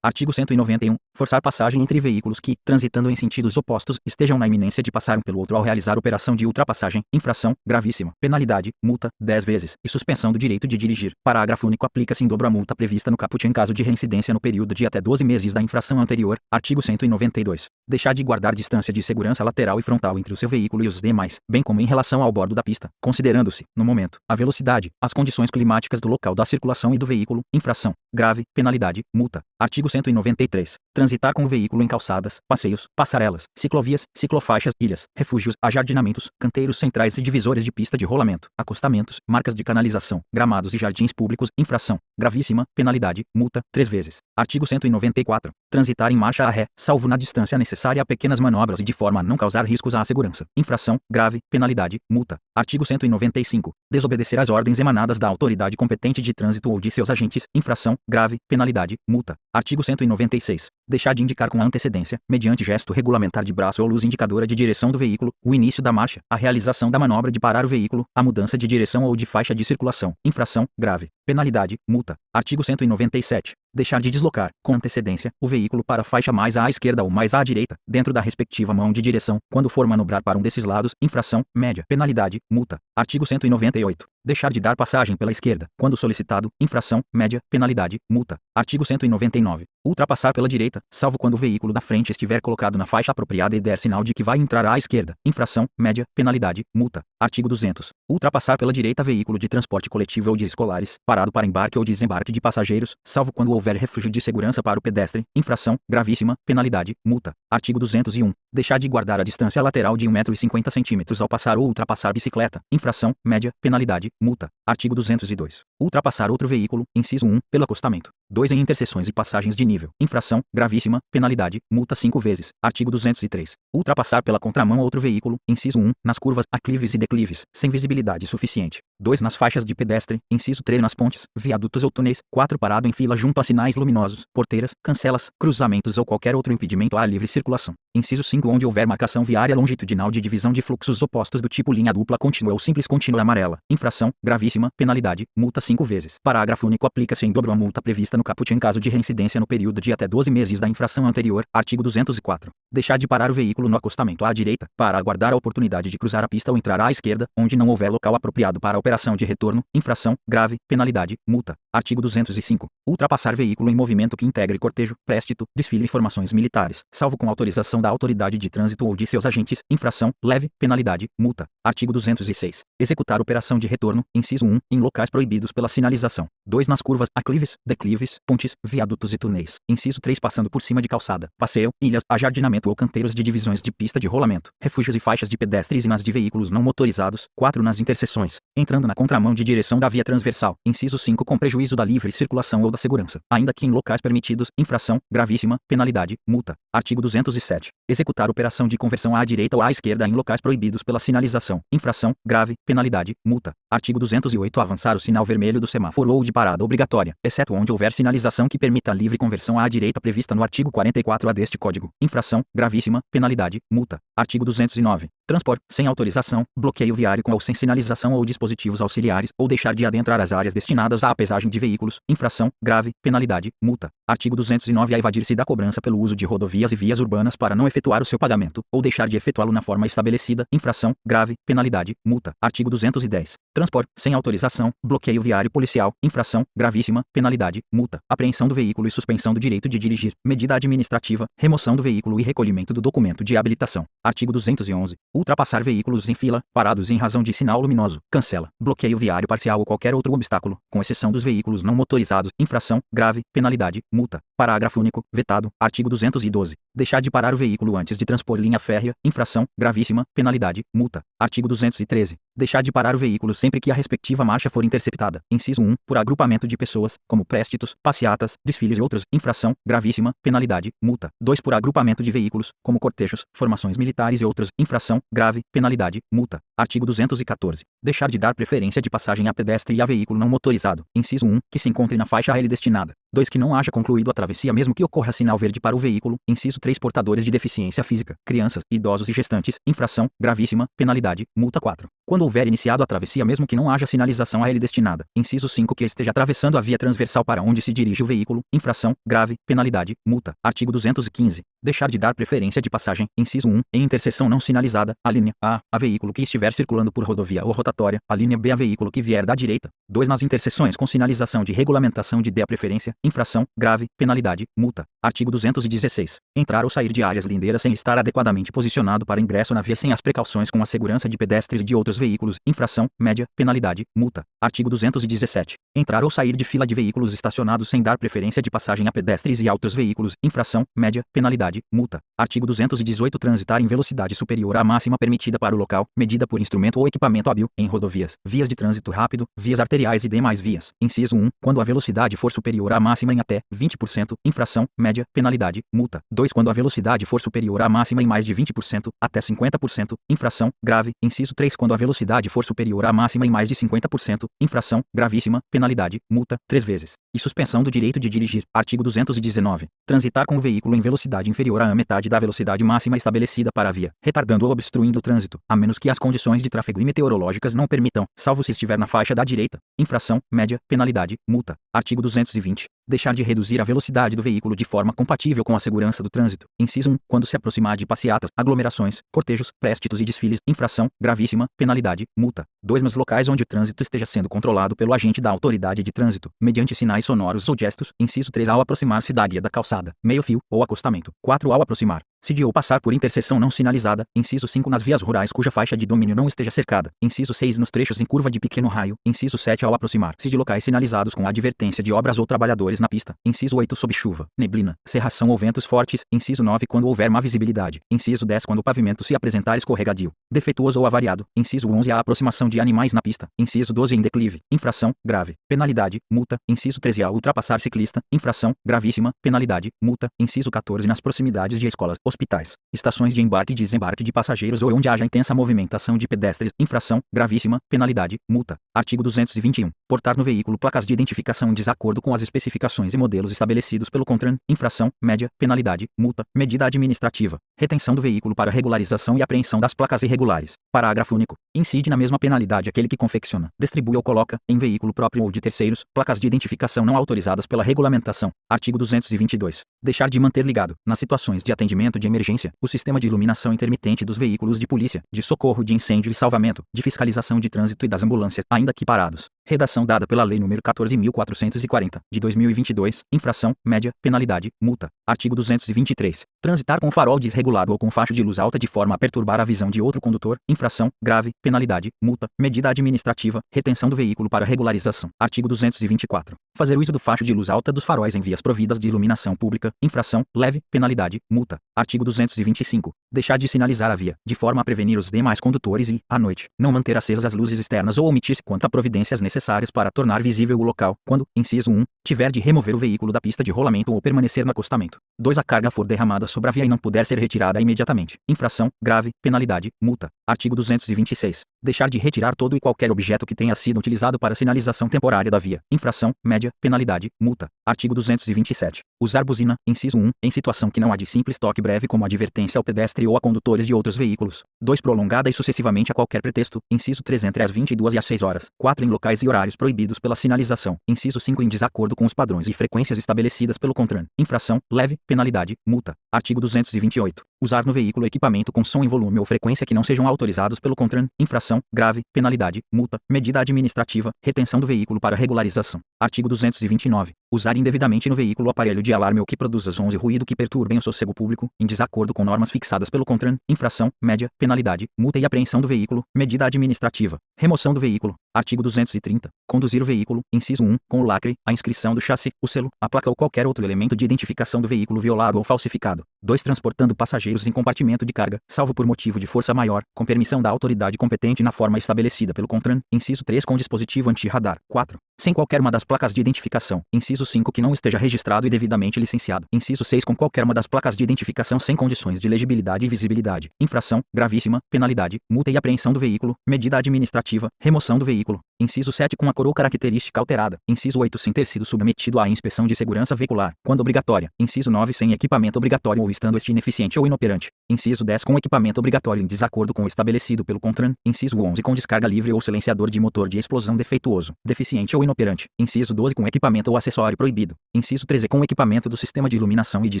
Artigo 191. Forçar passagem entre veículos que, transitando em sentidos opostos, estejam na iminência de passar um pelo outro ao realizar operação de ultrapassagem, infração, gravíssima, penalidade, multa, 10 vezes, e suspensão do direito de dirigir. Parágrafo único. Aplica-se em dobro a multa prevista no caput em caso de reincidência no período de até 12 meses da infração anterior. Artigo 192. Deixar de guardar distância de segurança lateral e frontal entre o seu veículo e os demais, bem como em relação ao bordo da pista, considerando-se, no momento, a velocidade, as condições climáticas do local da circulação e do veículo, infração, grave, penalidade, multa. Artigo 193. Transitar com o veículo em calçadas, passeios, passarelas, ciclovias, ciclofaixas, ilhas, refúgios, ajardinamentos, canteiros centrais e divisores de pista de rolamento, acostamentos, marcas de canalização, gramados e jardins públicos, infração, gravíssima, penalidade, multa, 3 vezes. Artigo 194. Transitar em marcha a ré, salvo na distância necessária a pequenas manobras e de forma a não causar riscos à segurança, infração, grave, penalidade, multa. Artigo 195. Desobedecer às ordens emanadas da autoridade competente de trânsito ou de seus agentes, infração, grave, penalidade, multa. Artigo 196. Deixar de indicar com antecedência, mediante gesto regulamentar de braço ou luz indicadora de direção do veículo, o início da marcha, a realização da manobra de parar o veículo, a mudança de direção ou de faixa de circulação, infração, grave, penalidade, multa. Artigo 197. Deixar de deslocar, com antecedência, o veículo para a faixa mais à esquerda ou mais à direita, dentro da respectiva mão de direção, quando for manobrar para um desses lados, infração, média, penalidade, multa. Artigo 198. Deixar de dar passagem pela esquerda, quando solicitado, infração, média, penalidade, multa. Artigo 199. Ultrapassar pela direita, salvo quando o veículo da frente estiver colocado na faixa apropriada e der sinal de que vai entrar à esquerda, infração, média, penalidade, multa. Artigo 200. Ultrapassar pela direita veículo de transporte coletivo ou de escolares, parado para embarque ou desembarque de passageiros, salvo quando houver refúgio de segurança para o pedestre, infração, gravíssima, penalidade, multa. Artigo 201. Deixar de guardar a distância lateral de 1,50 m ao passar ou ultrapassar bicicleta, infração, média, penalidade, multa. Artigo 202. Ultrapassar outro veículo, inciso 1, pelo acostamento. 2 em interseções e passagens de nível, infração, gravíssima, penalidade, multa 5 vezes. Artigo 203. Ultrapassar pela contramão outro veículo, inciso 1, nas curvas, aclives e declives, sem visibilidade suficiente. 2 nas faixas de pedestre, inciso 3 nas pontes, viadutos ou túneis. 4 parado em fila junto a sinais luminosos, porteiras, cancelas, cruzamentos ou qualquer outro impedimento à livre circulação. Inciso 5 onde houver marcação viária longitudinal de divisão de fluxos opostos do tipo linha dupla contínua ou simples contínua amarela. Infração, gravíssima, penalidade, multa 5 vezes. Parágrafo único. Aplica-se em dobro a multa prevista no caput em caso de reincidência no período de até 12 meses da infração anterior. Artigo 204. Deixar de parar o veículo no acostamento à direita, para aguardar a oportunidade de cruzar a pista ou entrar à esquerda, onde não houver local apropriado para a operação de retorno, infração, grave, penalidade, multa. Artigo 205. Ultrapassar veículo em movimento que integre cortejo, préstito, desfile e formações militares, salvo com autorização da autoridade de trânsito ou de seus agentes, infração, leve, penalidade, multa. Artigo 206. Executar operação de retorno, inciso 1, em locais proibidos pela sinalização. 2 nas curvas, aclives, declives, pontes, viadutos e túneis. Inciso 3 passando por cima de calçada, passeio, ilhas, ajardinamento ou canteiros de divisões de pista de rolamento, refúgios e faixas de pedestres e nas de veículos não motorizados. 4 nas interseções, entrando na contramão de direção da via transversal. Inciso 5 com prejuízo da livre circulação ou da segurança, ainda que em locais permitidos, infração, gravíssima, penalidade, multa. Artigo 207. Executar operação de conversão à direita ou à esquerda em locais proibidos pela sinalização, infração, grave, penalidade, multa. Artigo 208. Avançar o sinal vermelho do semáforo ou de parada obrigatória, exceto onde houver sinalização que permita a livre conversão à direita prevista no artigo 44A deste Código. Infração, gravíssima, penalidade, multa. Artigo 209. Transporte, sem autorização, bloqueio viário com ou sem sinalização ou dispositivos auxiliares, ou deixar de adentrar as áreas destinadas à pesagem de veículos, infração, grave, penalidade, multa. Artigo 209. A evadir-se da cobrança pelo uso de rodovias e vias urbanas para não efetuar o seu pagamento, ou deixar de efetuá-lo na forma estabelecida, infração, grave, penalidade, multa. Artigo 210. Transporte, sem autorização, bloqueio viário policial, infração, gravíssima, penalidade, multa. Apreensão do veículo e suspensão do direito de dirigir, medida administrativa, remoção do veículo e recolhimento do documento de habilitação. Artigo 211. Ultrapassar veículos em fila, parados em razão de sinal luminoso, cancela, bloqueio viário parcial ou qualquer outro obstáculo, com exceção dos veículos não motorizados, infração, grave, penalidade, multa. Parágrafo único, vetado. Artigo 212. Deixar de parar o veículo antes de transpor linha férrea, infração, gravíssima, penalidade, multa. Artigo 213. Deixar de parar o veículo sempre que a respectiva marcha for interceptada, inciso 1, por agrupamento de pessoas, como préstitos, passeatas, desfiles e outros, infração, gravíssima, penalidade, multa. 2 por agrupamento de veículos, como cortejos, formações militares e outros, infração, grave, penalidade, multa. Artigo 214. Deixar de dar preferência de passagem a pedestre e a veículo não motorizado, inciso 1, que se encontre na faixa a ele destinada. 2. Que não haja concluído a travessia mesmo que ocorra sinal verde para o veículo. Inciso 3. Portadores de deficiência física, crianças, idosos e gestantes, infração, gravíssima, penalidade, multa 4. Quando houver iniciado a travessia mesmo que não haja sinalização a ele destinada. Inciso 5. Que esteja atravessando a via transversal para onde se dirige o veículo, infração, grave, penalidade, multa. Artigo 215. Deixar de dar preferência de passagem. Inciso 1. Em interseção não sinalizada, a linha A veículo que estiver circulando por rodovia ou rotatória, a linha B a veículo que vier da direita. 2. Nas interseções com sinalização de regulamentação de dê a preferência, infração, grave, penalidade, multa. Artigo 216. Entrar ou sair de áreas lindeiras sem estar adequadamente posicionado para ingresso na via sem as precauções com a segurança de pedestres e de outros veículos, infração, média, penalidade, multa. Artigo 217. Entrar ou sair de fila de veículos estacionados sem dar preferência de passagem a pedestres e a outros veículos, infração, média, penalidade, multa. Artigo 218. Transitar em velocidade superior à máxima permitida para o local, medida por instrumento ou equipamento hábil, em rodovias, vias de trânsito rápido, vias arteriais e demais vias. Inciso 1. Quando a velocidade for superior à máxima em até 20%, infração, média, penalidade, multa. 2. Quando a velocidade for superior à máxima em mais de 20%, até 50%, infração, grave. Inciso 3. Quando a velocidade for superior à máxima em mais de 50%, infração, gravíssima, penalidade, multa, 3 vezes. E suspensão do direito de dirigir. Artigo 219. Transitar com o veículo em velocidade inferior à metade da velocidade máxima estabelecida para a via, retardando ou obstruindo o trânsito, a menos que as condições de tráfego e meteorológicas não permitam, salvo se estiver na faixa da direita. Infração, média, penalidade, multa. Artigo 220. Deixar de reduzir a velocidade do veículo de forma compatível com a segurança do trânsito. Inciso 1. Quando se aproximar de passeatas, aglomerações, cortejos, présticos e desfiles, infração, gravíssima, penalidade, multa. 2. Nos locais onde o trânsito esteja sendo controlado pelo agente da autoridade de trânsito, mediante sinais sonoros ou gestos. Inciso 3. Ao aproximar-se da guia da calçada, meio-fio ou acostamento. 4. Ao aproximar-se de ou passar por interseção não sinalizada. Inciso 5. Nas vias rurais cuja faixa de domínio não esteja cercada. Inciso 6. Nos trechos em curva de pequeno raio. Inciso 7. Ao aproximar-se de locais sinalizados com advertência de obras ou trabalhadores na pista. Inciso 8. Sob chuva, neblina, cerração ou ventos fortes. Inciso 9. Quando houver má visibilidade. Inciso 10. Quando o pavimento se apresentar escorregadio, defeituoso ou avariado. Inciso 11. A aproximação de animais na pista. Inciso 12. Em declive, infração, grave, penalidade, multa. Inciso 13. Ao ultrapassar ciclista, infração, gravíssima, penalidade, multa. Inciso 14. Nas proximidades de escolas, hospitais, estações de embarque e desembarque de passageiros ou onde haja intensa movimentação de pedestres, infração, gravíssima, penalidade, multa. Artigo 221. Portar no veículo placas de identificação em desacordo com as especificações e modelos estabelecidos pelo CONTRAN, infração, média, penalidade, multa, medida administrativa, retenção do veículo para regularização e apreensão das placas irregulares. Parágrafo único. Incide na mesma penalidade aquele que confecciona, distribui ou coloca, em veículo próprio ou de terceiros, placas de identificação não autorizadas pela regulamentação. Artigo 222. Deixar de manter ligado, nas situações de atendimento de emergência, o sistema de iluminação intermitente dos veículos de polícia, de socorro, de incêndio e salvamento, de fiscalização de trânsito e das ambulâncias, ainda que parados. Redação dada pela Lei nº 14.440, de 2022, infração, média, penalidade, multa. Artigo 223. Transitar com farol desregulado ou com facho de luz alta de forma a perturbar a visão de outro condutor, infração, grave, penalidade, multa, medida administrativa, retenção do veículo para regularização. Artigo 224. Fazer uso do facho de luz alta dos faróis em vias providas de iluminação pública, infração, leve, penalidade, multa. Artigo 225. Deixar de sinalizar a via, de forma a prevenir os demais condutores e, à noite, não manter acesas as luzes externas ou omitir-se quanto a providências necessárias para tornar visível o local, quando, inciso 1, tiver de remover o veículo da pista de rolamento ou permanecer no acostamento. 2. A carga for derramada sobre a via e não puder ser retirada imediatamente. Infração, grave, penalidade, multa. Artigo 226. Deixar de retirar todo e qualquer objeto que tenha sido utilizado para sinalização temporária da via. Infração, média, penalidade, multa. Artigo 227. Usar buzina, inciso 1, em situação que não há de simples toque breve como advertência ao pedestre ou a condutores de outros veículos. 2. Prolongada e sucessivamente a qualquer pretexto. Inciso 3. Entre as 22 e as 6 horas. 4. Em locais e horários proibidos pela sinalização. Inciso 5. Em desacordo com os padrões e frequências estabelecidas pelo CONTRAN. Infração, leve, penalidade, multa. Artigo 228. Usar no veículo equipamento com som em volume ou frequência que não sejam autorizados pelo CONTRAN. Infração, grave, penalidade, multa, medida administrativa, retenção do veículo para regularização. Artigo 229. Usar indevidamente no veículo aparelho de alarme ou que produza sons e ruído que perturbem o sossego público, em desacordo com normas fixadas pelo CONTRAN. Infração, média, penalidade, multa e apreensão do veículo, medida administrativa. Remoção do veículo. Artigo 230. Conduzir o veículo, inciso 1, com o lacre, a inscrição do chassi, o selo, a placa ou qualquer outro elemento de identificação do veículo violado ou falsificado. 2. Transportando passageiros em compartimento de carga, salvo por motivo de força maior, com permissão da autoridade competente na forma estabelecida pelo CONTRAN. Inciso 3. Com dispositivo anti-radar. 4. sem qualquer uma das placas de identificação. Inciso 5 que não esteja registrado e devidamente licenciado. Inciso 6 com qualquer uma das placas de identificação sem condições de legibilidade e visibilidade. Infração, gravíssima, penalidade, multa e apreensão do veículo, medida administrativa, remoção do veículo. Inciso 7 com a cor ou característica alterada. Inciso 8 sem ter sido submetido à inspeção de segurança veicular, quando obrigatória. Inciso 9 sem equipamento obrigatório ou estando este ineficiente ou inoperante. Inciso 10 com equipamento obrigatório em desacordo com o estabelecido pelo CONTRAN. Inciso 11 com descarga livre ou silenciador de motor de explosão defeituoso, deficiente ou inoperante. Inciso 12 com equipamento ou acessório proibido. Inciso 13 com equipamento do sistema de iluminação e de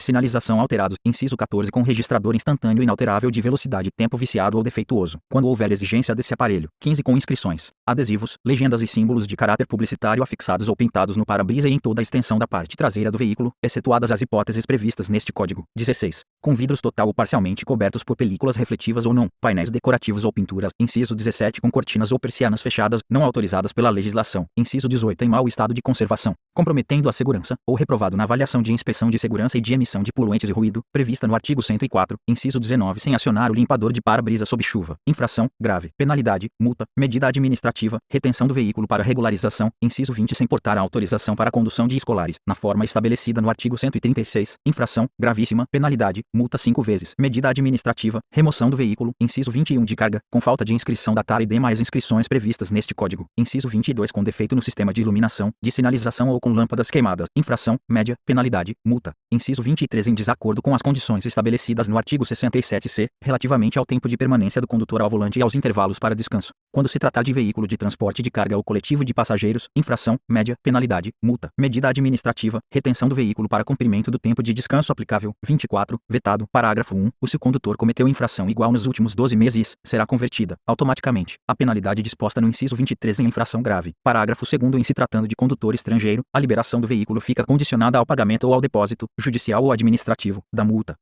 sinalização alterados. Inciso 14 com registrador instantâneo inalterável de velocidade, tempo viciado ou defeituoso, quando houver exigência desse aparelho. 15 com inscrições, adesivos, legendas e símbolos de caráter publicitário afixados ou pintados no para-brisa e em toda a extensão da parte traseira do veículo, excetuadas as hipóteses previstas neste código. 16. Com vidros total ou parcialmente cobertos por películas refletivas ou não, painéis decorativos ou pinturas. Inciso 17 com cortinas ou persianas fechadas, não autorizadas pela legislação. Inciso 18 em mau estado de conservação, comprometendo a segurança, ou reprovado na avaliação de inspeção de segurança e de emissão de poluentes e ruído, prevista no artigo 104, inciso 19 sem acionar o limpador de para-brisa sob chuva. Infração, grave, penalidade, multa, medida administrativa, retenção do veículo para regularização. Inciso 20 sem portar a autorização para a condução de escolares, na forma estabelecida no artigo 136, infração, gravíssima, penalidade, multa 5 vezes, medida administrativa, remoção do veículo. Inciso 21 de carga, com falta de inscrição da TAR e demais inscrições previstas neste código. Inciso 22 com defeito no sistema de iluminação, de sinalização ou com lâmpadas queimadas. Infração, média, penalidade, multa. Inciso 23 em desacordo com as condições estabelecidas no artigo 67-C, relativamente ao tempo de permanência do condutor ao volante e aos intervalos para descanso. Quando se tratar de veículo de transporte de carga ou coletivo de passageiros, infração, média, penalidade, multa, medida administrativa, retenção do veículo para cumprimento do tempo de descanso aplicável. 24. Vetado. Parágrafo 1. Se o condutor cometeu infração igual nos últimos 12 meses, será convertida, automaticamente, a penalidade disposta no inciso 23 em infração grave. Parágrafo 2. Em se tratando de condutor estrangeiro, a liberação do veículo fica condicionada ao pagamento ou ao depósito, judicial ou administrativo, da multa.